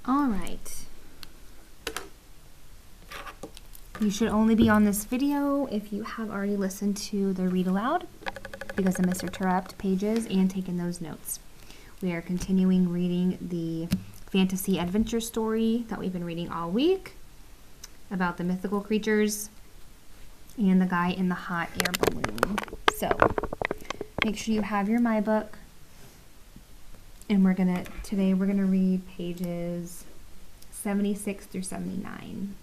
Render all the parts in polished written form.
All right. You should only be on this video if you have already listened to the read aloud, because of Mr. Interrupt pages and taken those notes. We are continuing reading the fantasy adventure story that we've been reading all week about the mythical creatures and the guy in the hot air balloon. So make sure you have your My Book. And today we're gonna read pages 76 through 79.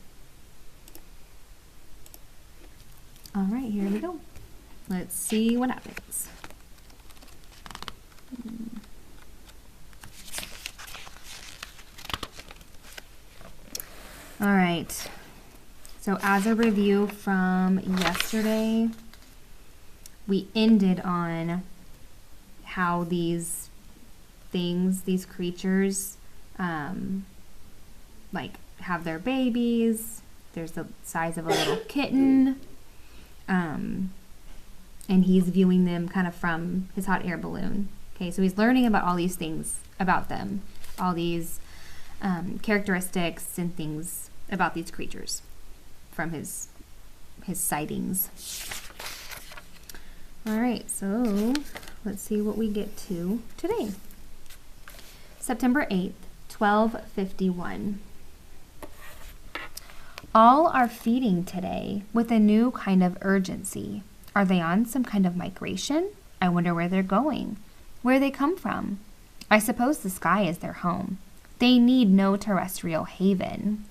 All right, here we go. Let's see what happens. All right. So as a review from yesterday, we ended on how these things, these creatures, like have their babies. There's the size of a little kitten. And he's viewing them kind of from his hot air balloon. Okay, so he's learning about all these things about them, all these characteristics and things about these creatures from his sightings. All right, so let's see what we get to today. September 8th, 12:51. All are feeding today with a new kind of urgency. Are they on some kind of migration? I wonder where they're going, where they come from. I suppose the sky is their home. They need no terrestrial haven.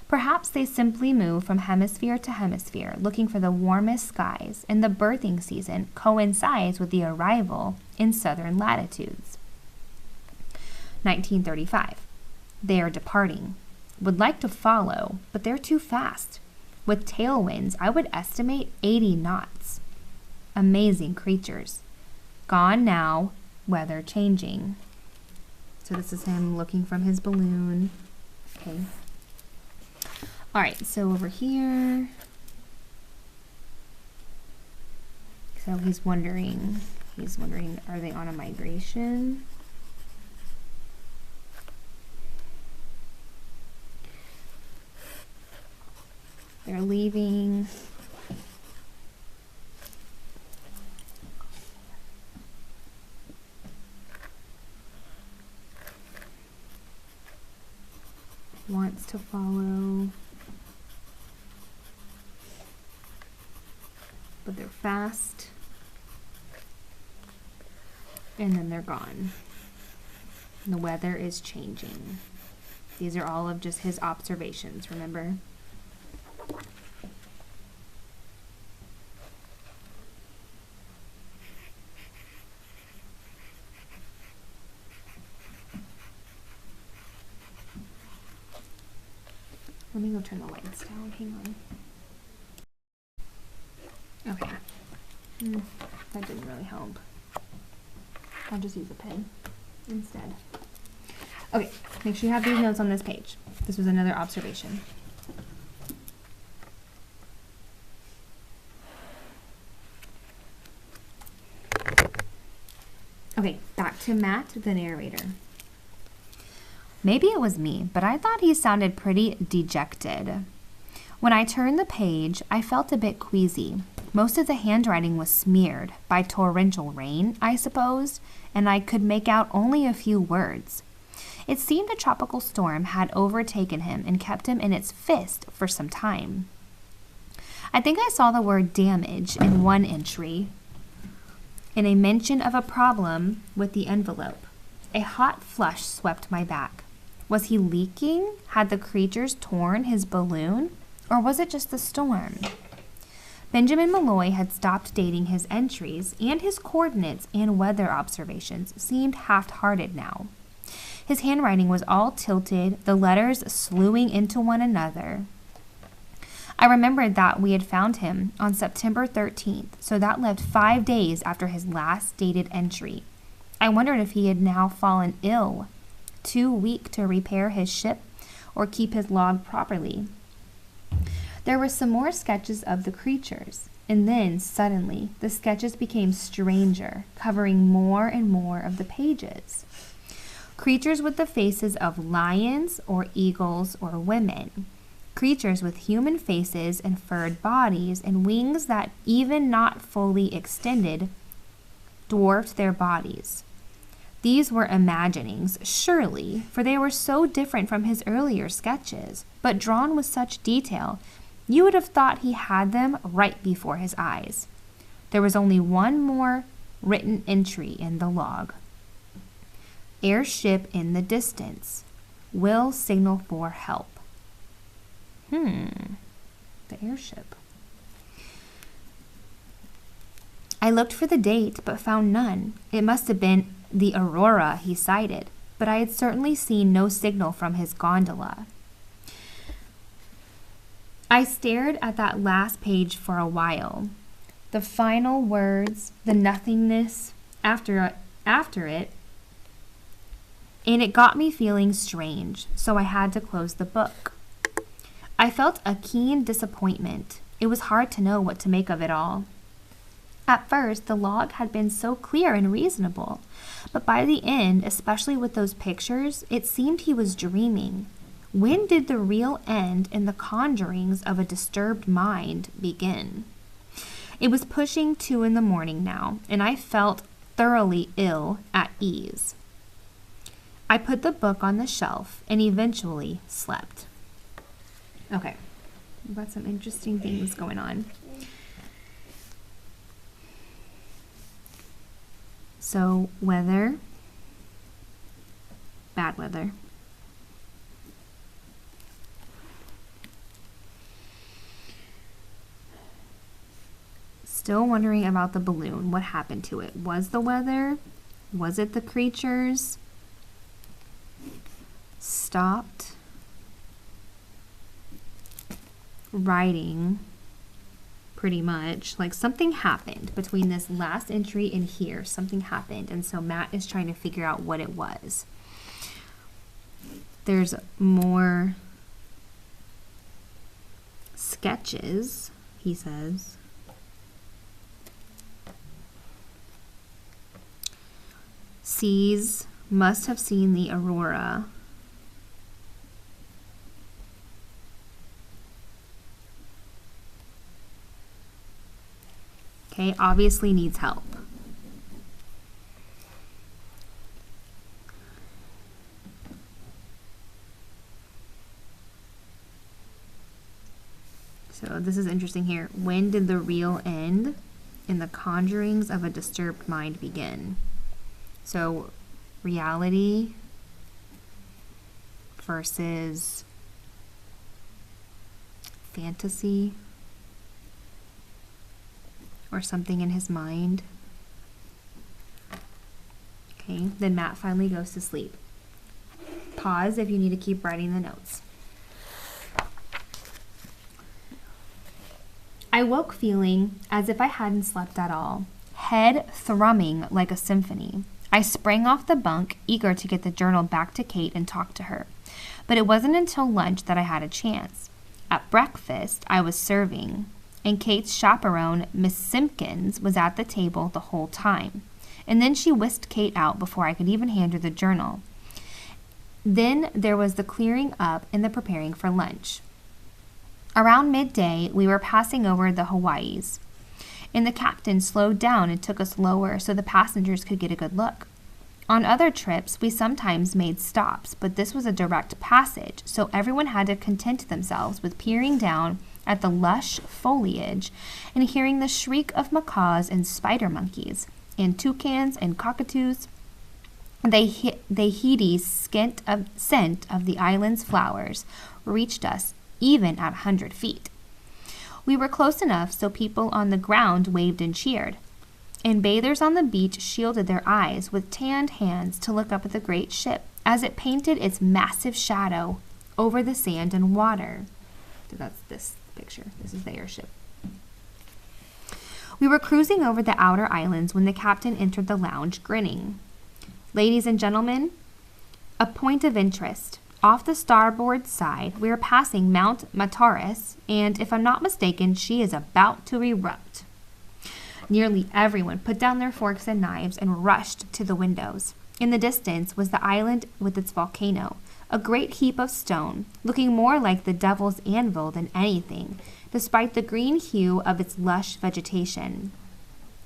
Perhaps they simply move from hemisphere to hemisphere, looking for the warmest skies, and the birthing season coincides with the arrival in southern latitudes. 1935. They are departing. Would like to follow, but they're too fast. With tailwinds, I would estimate 80 knots. Amazing creatures. Gone now, weather changing. So this is him looking from his balloon. Okay. All right, so over here. So he's wondering, are they on a migration? They're leaving. Wants to follow. But they're fast. And then they're gone. And the weather is changing. These are all of just his observations, remember? Let me go turn the lights down. Hang on. Okay. That didn't really help. I'll just use a pen instead. Okay, make sure you have these notes on this page. This was another observation. Okay, back to Matt, the narrator. Maybe it was me, but I thought he sounded pretty dejected. When I turned the page, I felt a bit queasy. Most of the handwriting was smeared by torrential rain, I suppose, and I could make out only a few words. It seemed a tropical storm had overtaken him and kept him in its fist for some time. I think I saw the word damage in one entry, and a mention of a problem with the envelope. A hot flush swept my back. Was he leaking? Had the creatures torn his balloon? Or was it just the storm? Benjamin Malloy had stopped dating his entries, and his coordinates and weather observations seemed half-hearted now. His handwriting was all tilted, the letters slewing into one another. I remembered that we had found him on September 13th, so that left 5 days after his last dated entry. I wondered if he had now fallen ill, too weak to repair his ship or keep his log properly. There were some more sketches of the creatures, and then, suddenly, the sketches became stranger, covering more and more of the pages. Creatures with the faces of lions or eagles or women. Creatures with human faces and furred bodies and wings that, even not fully extended, dwarfed their bodies. These were imaginings, surely, for they were so different from his earlier sketches, but drawn with such detail, you would have thought he had them right before his eyes. There was only one more written entry in the log. Airship in the distance. Will signal for help. The airship. I looked for the date, but found none. It must have been the aurora he cited, but I had certainly seen no signal from his gondola. I stared at that last page for a while. The final words, the nothingness after it, and it got me feeling strange, so I had to close the book. I felt a keen disappointment. It was hard to know what to make of it all. At first, the log had been so clear and reasonable, but by the end, especially with those pictures, it seemed he was dreaming. When did the real end in the conjurings of a disturbed mind begin? It was pushing 2 a.m. now, and I felt thoroughly ill at ease. I put the book on the shelf and eventually slept. Okay, we've got some interesting things going on. So, weather, bad weather. Still wondering about the balloon. What happened to it? Was the weather? Was it the creatures? Stopped writing, pretty much. Like something happened between this last entry and here. Something happened, and so Matt is trying to figure out what it was. There's more sketches, he says. Seas must have seen the aurora. Okay, obviously needs help. So this is interesting here. When did the real end in the conjurings of a disturbed mind begin? So reality versus fantasy or something in his mind. Okay, then Matt finally goes to sleep. Pause if you need to keep writing the notes. I woke feeling as if I hadn't slept at all, head thrumming like a symphony. I sprang off the bunk, eager to get the journal back to Kate and talk to her. But it wasn't until lunch that I had a chance. At breakfast, I was serving, and Kate's chaperone, Miss Simpkins, was at the table the whole time. And then she whisked Kate out before I could even hand her the journal. Then there was the clearing up and the preparing for lunch. Around midday, we were passing over the Hawaiis, and the captain slowed down and took us lower so the passengers could get a good look. On other trips, we sometimes made stops, but this was a direct passage, so everyone had to content themselves with peering down at the lush foliage and hearing the shriek of macaws and spider monkeys, and toucans and cockatoos. The heady scent of the island's flowers reached us even at 100 feet. We were close enough so people on the ground waved and cheered, and bathers on the beach shielded their eyes with tanned hands to look up at the great ship as it painted its massive shadow over the sand and water. So that's this picture. This is the airship. We were cruising over the outer islands when the captain entered the lounge, grinning. Ladies and gentlemen, a point of interest. Off the starboard side, we are passing Mount Mataris, and if I'm not mistaken, she is about to erupt. Nearly everyone put down their forks and knives and rushed to the windows. In the distance was the island with its volcano, a great heap of stone, looking more like the devil's anvil than anything, despite the green hue of its lush vegetation.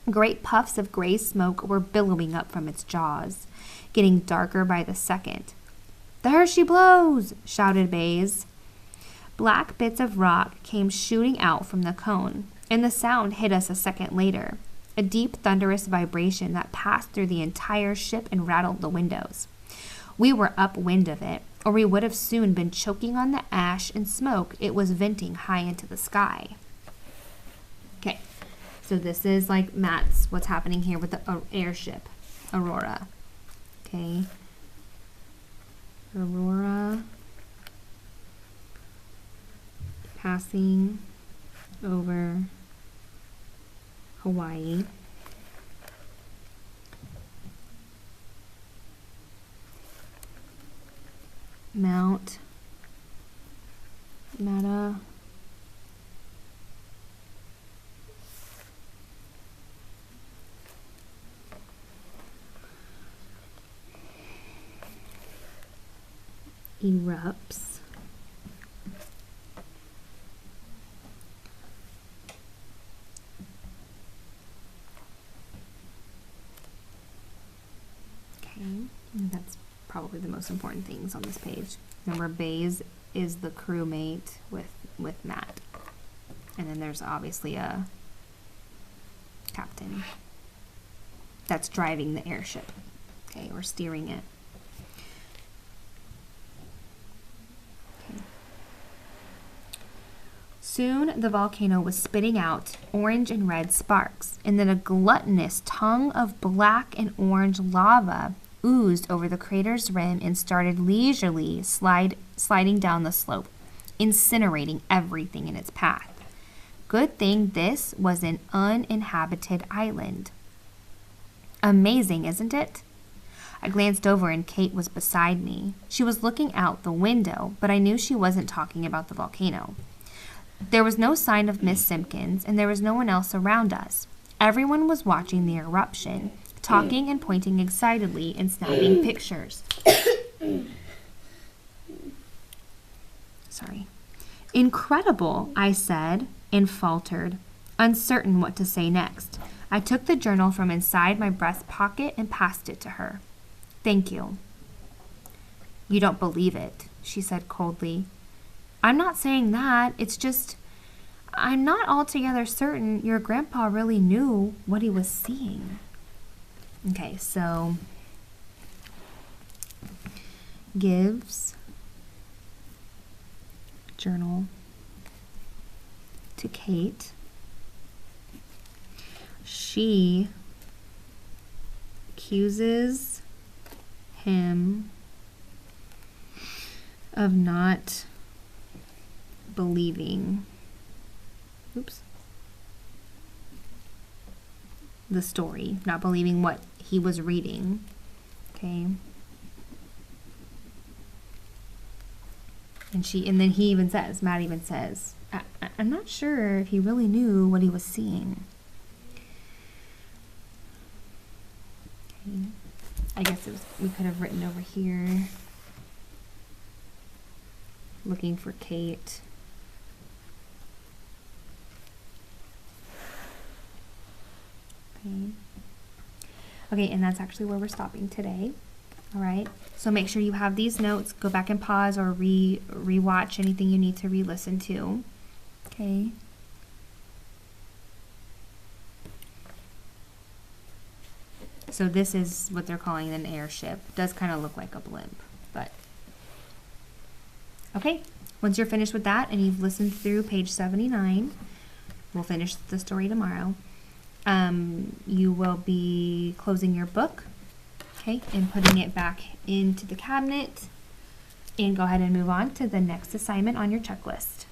Great puffs of gray smoke were billowing up from its jaws, getting darker by the second. "There she blows!" shouted Bays. Black bits of rock came shooting out from the cone, and the sound hit us a second later, a deep thunderous vibration that passed through the entire ship and rattled the windows. We were upwind of it, or we would have soon been choking on the ash and smoke it was venting high into the sky. Okay, so this is like Matt's, what's happening here with the airship, Aurora. Okay, Aurora passing over Hawaii. Mount Mata erupts. Okay, that's probably the most important things on this page. Remember, Bays is the crewmate with Matt. And then there's obviously a captain that's driving the airship, okay, or steering it. Okay. Soon the volcano was spitting out orange and red sparks, and then a gluttonous tongue of black and orange lava oozed over the crater's rim and started leisurely sliding down the slope, incinerating everything in its path. Good thing this was an uninhabited island. Amazing, isn't it? I glanced over and Kate was beside me. She was looking out the window, but I knew she wasn't talking about the volcano. There was no sign of Miss Simpkins, and there was no one else around us. Everyone was watching the eruption, talking and pointing excitedly and snapping pictures. Sorry. "Incredible," I said and faltered, uncertain what to say next. I took the journal from inside my breast pocket and passed it to her. "Thank you." "You don't believe it," she said coldly. "I'm not saying that. It's just, I'm not altogether certain your grandpa really knew what he was seeing." Okay, so gives journal to Kate. She accuses him of not believing, the story, not believing what he was reading. Okay. And then he even says, Matt even says, I'm not sure if he really knew what he was seeing. Okay. I guess we could have written over here, looking for Kate. Okay, and that's actually where we're stopping today. All right, so make sure you have these notes. Go back and pause or re-watch anything you need to re-listen to. Okay. So this is what they're calling an airship. It does kind of look like a blimp, but okay. Once you're finished with that and you've listened through page 79, we'll finish the story tomorrow. You will be closing your book, okay, and putting it back into the cabinet, and go ahead and move on to the next assignment on your checklist.